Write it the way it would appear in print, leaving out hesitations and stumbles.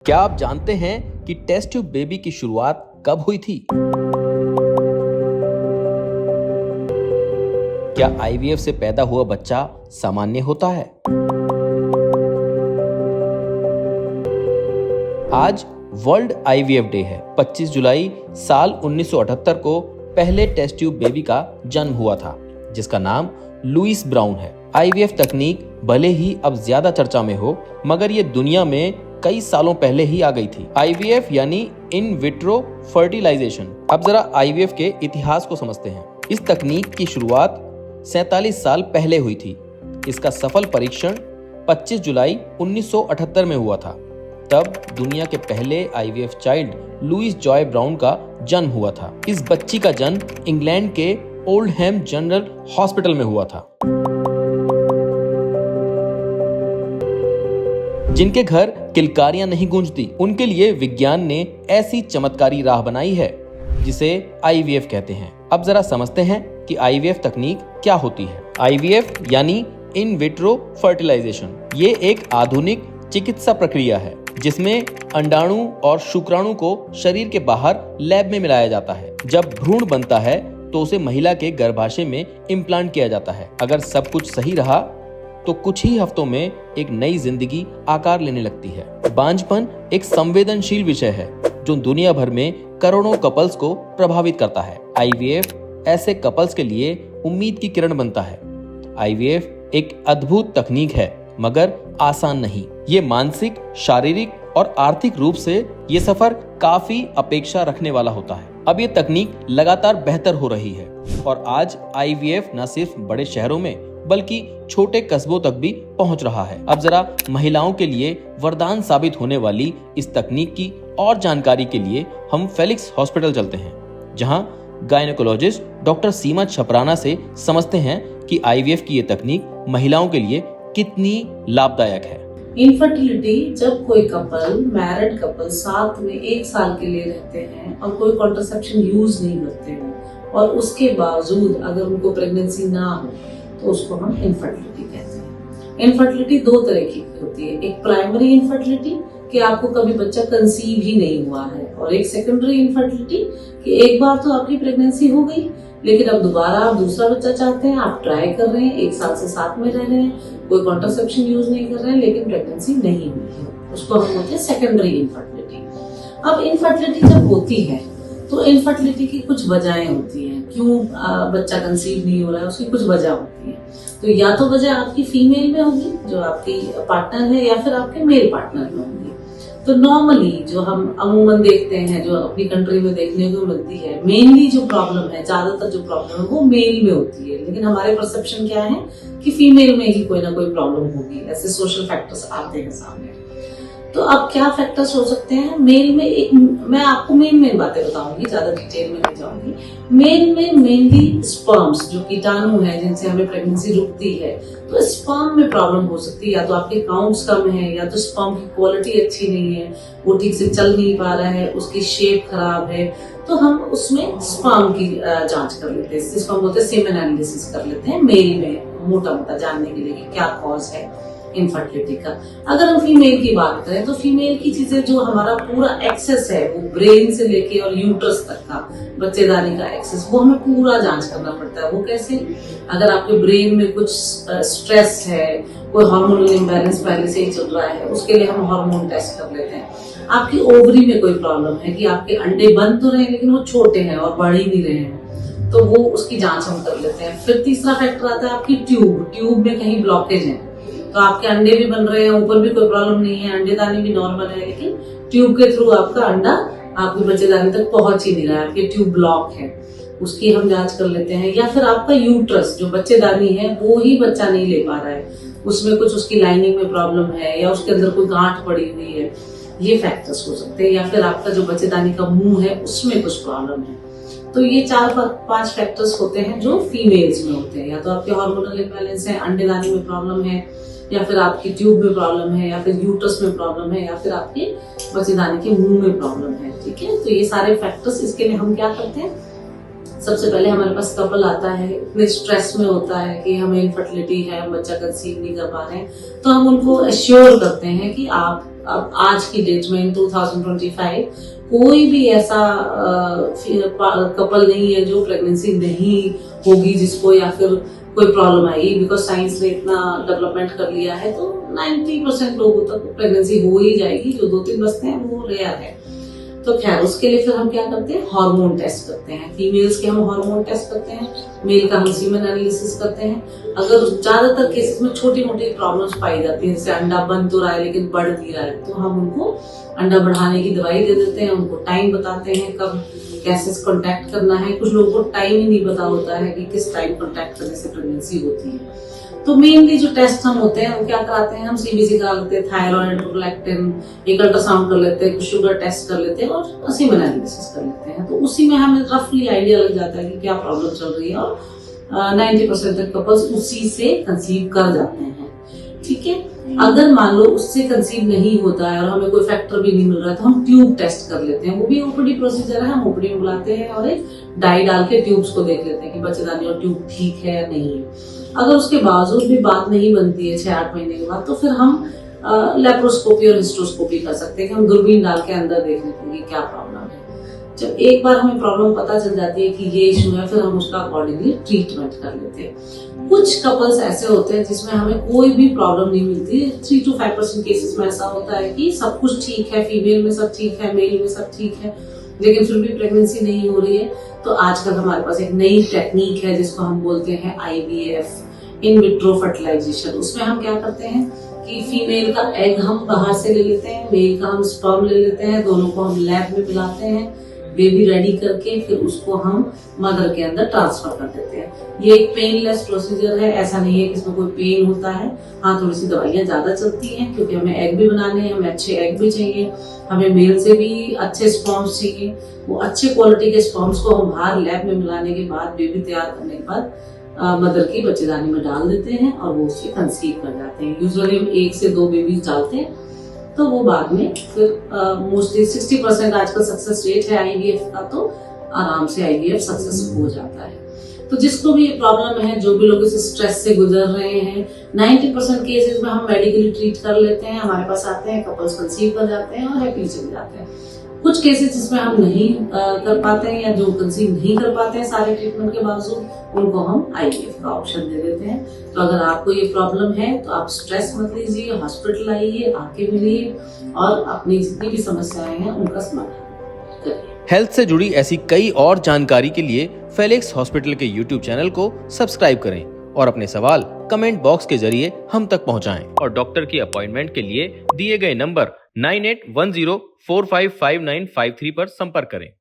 क्या आप जानते हैं कि टेस्ट ट्यूब बेबी की शुरुआत कब हुई थी? क्या आईवीएफ से पैदा हुआ बच्चा सामान्य होता है? आज वर्ल्ड आईवीएफ डे है। 25 जुलाई साल 1978 को पहले टेस्ट ट्यूब बेबी का जन्म हुआ था, जिसका नाम लुइस ब्राउन है। आईवीएफ तकनीक भले ही अब ज्यादा चर्चा में हो, मगर ये दुनिया में कई सालों पहले ही आ गई थी। आईवीएफ यानी इन विट्रो फर्टिलाइजेशन। अब जरा आईवीएफ के इतिहास को समझते हैं। इस तकनीक की शुरुआत 47 साल पहले हुई थी। इसका सफल परीक्षण 25 जुलाई 1978 में हुआ था। तब दुनिया के पहले IVF child Louise Joy Brown का जन्म हुआ था। इस बच्ची का जन्म इंग्लैंड के ओल्डहैम जनरल हॉस्पिटल में हुआ था। जिनके घर किलकारियां नहीं गूंजती, उनके लिए विज्ञान ने ऐसी चमत्कारी राह बनाई है जिसे आईवीएफ कहते हैं। अब जरा समझते हैं कि आईवीएफ तकनीक क्या होती है। आईवीएफ यानी इन विट्रो फर्टिलाइजेशन। ये एक आधुनिक चिकित्सा प्रक्रिया है जिसमें अंडाणु और शुक्राणु को शरीर के बाहर लैब में मिलाया जाता है। जब भ्रूण बनता है तो उसे महिला के गर्भाशय में इम्प्लांट किया जाता है। अगर सब कुछ सही रहा तो कुछ ही हफ्तों में एक नई जिंदगी आकार लेने लगती है। बांझपन एक संवेदनशील विषय है जो दुनिया भर में करोड़ों कपल्स को प्रभावित करता है। आईवीएफ ऐसे कपल्स के लिए उम्मीद की किरण बनता है। आईवीएफ एक अद्भुत तकनीक है, मगर आसान नहीं। ये मानसिक, शारीरिक और आर्थिक रूप से ये सफर काफी अपेक्षा रखने वाला होता है। अब ये तकनीक लगातार बेहतर हो रही है और आज आईवीएफ न सिर्फ बड़े शहरों में बल्कि छोटे कस्बों तक भी पहुंच रहा है। अब जरा महिलाओं के लिए वरदान साबित होने वाली इस तकनीक की और जानकारी के लिए हम फेलिक्स हॉस्पिटल चलते हैं, जहां गायनेकोलॉजिस्ट डॉक्टर सीमा छपराना से समझते हैं कि आईवीएफ की ये तकनीक महिलाओं के लिए कितनी लाभदायक है। इनफर्टिलिटी, जब कोई कपल, मैरिड कपल साथ में 1 साल के लिए रहते हैं और कोई कॉन्ट्रासेप्शन यूज नहीं करते हैं और उसके बावजूद अगर उनको प्रेगनेंसी ना हो तो उसको हम इनफर्टिलिटी कहते हैं। इनफर्टिलिटी 2 तरह की होती है। एक प्राइमरी इनफर्टिलिटी कि आपको कभी बच्चा कंसीव ही नहीं हुआ है, और एक सेकेंडरी इनफर्टिलिटी कि एक बार तो आपकी प्रेगनेंसी हो गई लेकिन अब दोबारा आप दूसरा बच्चा चाहते हैं, आप ट्राई कर रहे हैं, 1 साल से साथ में रह रहे हैं, कोई कॉन्ट्रासेप्शन यूज नहीं कर रहे हैं लेकिन प्रेगनेंसी नहीं हुई है, उसको हम बोलते हैं सेकेंडरी इनफर्टिलिटी। अब इनफर्टिलिटी जब होती है तो इनफर्टिलिटी की कुछ वजहें होती हैं। क्यों बच्चा कंसीव नहीं हो रहा है, उसकी कुछ वजह होती है। तो या तो वजह आपकी फीमेल में होगी जो आपकी पार्टनर है, या फिर आपके मेल पार्टनर में होगी। तो नॉर्मली जो हम अमूमन देखते हैं, जो अपनी कंट्री में देखने को मिलती है, मेनली जो प्रॉब्लम है, ज्यादातर जो प्रॉब्लम है वो मेल में होती है, लेकिन हमारे परसेप्शन क्या है कि फीमेल में ही कोई ना कोई प्रॉब्लम होगी। ऐसे सोशल फैक्टर्स आते हैं सामने। तो अब क्या फैक्टर्स हो सकते हैं मेल में? मैं आपको मेन बातें बताऊंगी, ज्यादा डिटेल में नहीं जाऊंगी। मेल में मेनली स्पर्म्स, जो कीटाणु है जिनसे हमें प्रेगनेंसी रुकती है, तो स्पर्म में प्रॉब्लम हो सकती है। या तो आपके काउंट्स कम है, या तो स्पर्म की क्वालिटी अच्छी नहीं है, वो ठीक से चल नहीं पा रहा है, उसकी शेप खराब है, तो हम उसमें स्पर्म की जांच कर लेते हैं, जिसको हम बोलते हैं सेमेन एनालिसिस कर लेते हैं मेल में, मोटा मोटा जानने के लिए कि क्या कॉज है इनफर्टिलिटी का। अगर हम फीमेल की बात करें तो फीमेल की चीजें, जो हमारा पूरा एक्सेस है, वो ब्रेन से लेके और यूट्रस तक का बच्चेदानी का एक्सेस, वो हमें पूरा जांच करना पड़ता है। वो कैसे? अगर आपके ब्रेन में कुछ स्ट्रेस है, कोई हार्मोनल इम्बैलेंस पहले से ही चल रहा है, उसके लिए हम हार्मोन टेस्ट कर लेते हैं। आपकी ओवरी में कोई प्रॉब्लम है कि आपके अंडे बन तो रहे हैं लेकिन वो छोटे हैं और बढ़ ही नहीं रहे हैं, तो वो उसकी जांच हम कर लेते हैं। फिर तीसरा फैक्टर आता है आपकी ट्यूब में कहीं ब्लॉकेज है, तो आपके अंडे भी बन रहे हैं, ऊपर भी कोई प्रॉब्लम नहीं है, अंडेदानी भी नॉर्मल है, लेकिन ट्यूब के थ्रू आपका अंडा आपकी बच्चेदानी तक पहुंच ही नहीं रहा है, आपके ट्यूब ब्लॉक है, उसकी हम जांच कर लेते हैं। या फिर आपका यूट्रस, जो बच्चेदानी है, वो ही बच्चा नहीं ले पा रहा है, उसमें कुछ उसकी लाइनिंग में प्रॉब्लम है, या उसके अंदर कोई गांठ पड़ी हुई है, ये फैक्टर्स हो सकते हैं। या फिर आपका जो बच्चेदानी का मुंह है उसमें कुछ प्रॉब्लम है। तो ये 4-5 फैक्टर्स होते हैं जो फीमेल्स में होते हैं। या तो आपके हार्मोनल इम्बैलेंस है, अंडेदानी में प्रॉब्लम है, या फिर आपकी ट्यूब में प्रॉब्लम है, या फिर यूट्रस में प्रॉब्लम है, या फिर आपके बच्चेदानी के मुंह में प्रॉब्लम है। ठीक है, तो ये सारे फैक्टर्स, इसके लिए हम क्या करते हैं, सबसे पहले हमारे पास कपल आता है, इतने स्ट्रेस में होता है कि हमें इनफर्टिलिटी है, हम बच्चा कंसीव नहीं कर पा रहे हैं, तो हम उनको अश्योर करते हैं कि आप अब आज की डेट में इन 2025 कोई भी ऐसा कपल नहीं है जो प्रेगनेंसी नहीं होगी जिसको या फिर कोई प्रॉब्लम आई, बिकॉज साइंस ने इतना डेवलपमेंट कर लिया है तो 90% लोगों तक प्रेगनेंसी हो ही जाएगी। जो 2-3 बचते हैं वो रेयर है। तो खैर उसके लिए फिर हम क्या करते हैं, हार्मोन टेस्ट करते हैं। फीमेल्स के हम हार्मोन टेस्ट करते हैं, मेल का हम सीमेन एनालिसिस करते हैं। अगर ज्यादातर केसेस में छोटी मोटी प्रॉब्लम्स पाई जाती है, जैसे अंडा बन तो रहा है लेकिन बढ़ नहीं रहा है, तो हम उनको अंडा बढ़ाने की दवाई दे देते हैं, उनको टाइम बताते हैं कब कैसे कांटेक्ट करना है। कुछ लोगों को टाइम ही नहीं पता होता है कि किस टाइम कांटेक्ट करने से प्रेगनेंसी होती है। तो मेनली जो टेस्ट हम होते हैं वो क्या कराते हैं, हम सीबीसी करा लेते हैं, थायराइड, प्रोलैक्टिन, एक अल्ट्रासाउंड कर लेते हैं, शुगर टेस्ट कर लेते हैं और सीमेन एनालिसिस कर लेते हैं। तो उसी में हमें रफली आइडिया लग जाता है कि क्या प्रॉब्लम चल रही है और 90% तक कपल्स उसी से कंसीव कर जाते हैं। ठीक है, अगर मान लो उससे कंसीव नहीं होता है और हमें कोई फैक्टर भी नहीं मिल रहा है तो हम ट्यूब टेस्ट कर लेते हैं। वो भी ओपीडी प्रोसीजर है, हम ओपीडी में बुलाते हैं और एक डाई डाल के ट्यूब्स को देख लेते हैं कि बच्चेदानी और ट्यूब ठीक है या नहीं है। अगर उसके बावजूद भी बात नहीं बनती है 6-8 महीने के बाद, तो फिर हम लेप्रोस्कोपी और हिस्ट्रोस्कोपी कर सकते हैं कि हम दूरबीन डाल के अंदर देख लेते हैं कि क्या प्रॉब्लम है। जब एक बार हमें प्रॉब्लम पता चल जाती है कि ये इशू है, फिर हम उसका अकॉर्डिंगली ट्रीटमेंट कर लेते हैं। कुछ कपल्स ऐसे होते हैं जिसमें हमें कोई भी प्रॉब्लम नहीं मिलती। 3-5% केसेस में ऐसा होता है कि सब कुछ ठीक है, फीमेल में सब ठीक है, मेल में सब ठीक है, लेकिन फिर भी प्रेगनेंसी नहीं हो रही है। तो आजकल हमारे पास एक नई टेक्निक है जिसको हम बोलते हैं IVF, इन विट्रो फर्टिलाइजेशन। उसमें हम क्या करते हैं कि फीमेल का एग हम बाहर से ले लेते हैं, मेल का हम स्पर्म ले लेते हैं, दोनों को हम लैब में मिलाते हैं, बेबी रेडी करके फिर उसको हम मदर के अंदर ट्रांसफर कर देते हैं। ये एक पेनलेस प्रोसीजर है, ऐसा नहीं है कि इसमें कोई पेन होता है। हाँ, थोड़ी सी दवाइयाँ ज्यादा चलती हैं क्योंकि हमें एग भी बनाने हैं, हमें अच्छे एग भी चाहिए, हमें मेल से भी अच्छे स्पर्म्स चाहिए। वो अच्छे क्वालिटी के स्पर्म्स को हम बाहर लैब में मिलाने के बाद, बेबी तैयार करने के बाद मदर की बच्चेदानी में डाल देते हैं और वो उससे कंसीव कर जाते हैं। यूजुअली हम 1 से 2 बेबीज डालते हैं, तो वो बाद में फिर मोस्टली 60% आजकल सक्सेस रेट है IVF का, तो आराम से IVF सक्सेस हो जाता है। तो जिसको भी ये प्रॉब्लम है, जो भी लोग इस स्ट्रेस से गुजर रहे हैं, 90% केसेस में हम मेडिकली ट्रीट कर लेते हैं। हमारे पास आते हैं, कपल्स कंसीव कर जाते हैं और हैप्पी चले जाते हैं। कुछ केसेस जिसमें हम नहीं कर पाते हैं या जो कंसीव नहीं कर पाते हैं सारे ट्रीटमेंट के बावजूद, उनको हम IVF का ऑप्शन दे देते हैं। तो अगर आपको ये प्रॉब्लम है तो आप स्ट्रेस मत लीजिए, हॉस्पिटल आइए, आके मिलिए और अपनी जितनी भी समस्याएं हैं उनका समाधान करिए। हेल्थ से जुड़ी ऐसी कई और जानकारी के लिए फेलिक्स हॉस्पिटल के YouTube चैनल को सब्सक्राइब करें और अपने सवाल कमेंट बॉक्स के जरिए हम तक पहुंचाएं। और डॉक्टर की अपॉइंटमेंट के लिए दिए गए नंबर 9810455953 पर संपर्क करें।